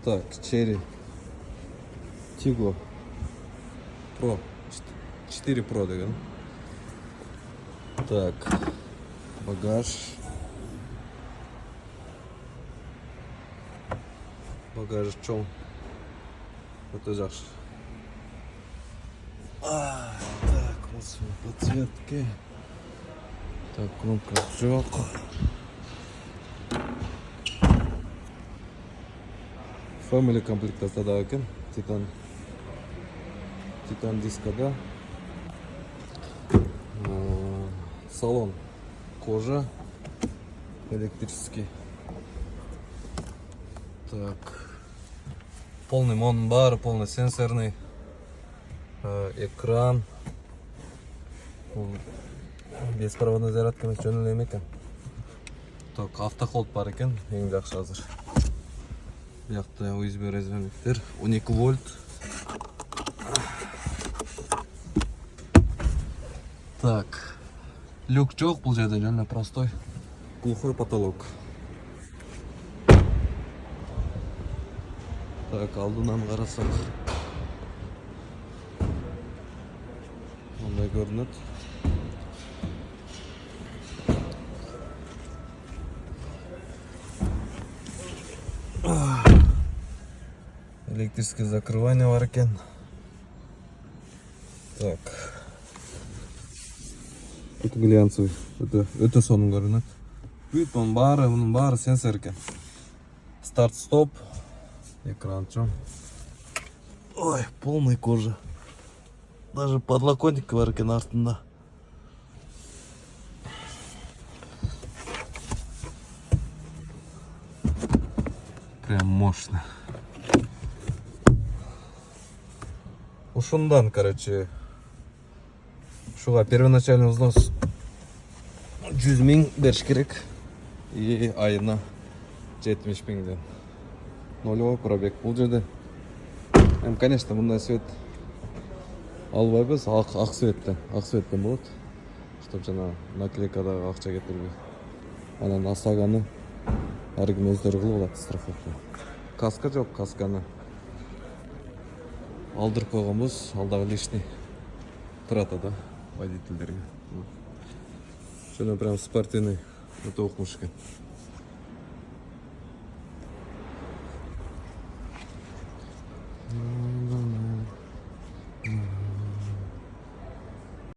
Так, Cherry Tiggo Pro 4 Pro деген. Так, багаж. Багаж чоң. Өте жақсы. Так, осы подсветки. Так, кнопка жоқ. Family комплектацияда екен. Титан дискада. Салон кожа. Электрический. Так. Полный монбар, полный сенсорный. Экран. Беспроводной зарядка емес жөнеле екен. Так, автохолд бар екен, ең жақсы азыр. Бұяқта USB разъемниктер 12 вольт. Так, люк жоқ, бұл жерде жөнеле простой. Глухой потолок. Так, алдынан қарасақ. Ондай көрінеді. Электрическое закрывание бар екен. Так. Это глянцевый. Это соның көрінеді. Бұның бары сенсор екен. Старт-стоп. Экран чоң. Ой, полный кожа. Даже подлокотник бар екен артында. Прям мощно. Ушундан, короче, шуға первоначальный взнос 100 000 беріш керек. И айына 70 000. Нулевой пробег бұл жерде. Конечно, мұндай свет албайбыз, ақ светтен болады. Чтоб жана наклейкадағы ақша кетірбей. Анан асаганы әркім өздері қылып алады страховка. Каска жоқ, касканы алдырып қойғанбыз, алдағы лишний тұрады да водительдерге. Жана прям спортивный өте оқымыш екен.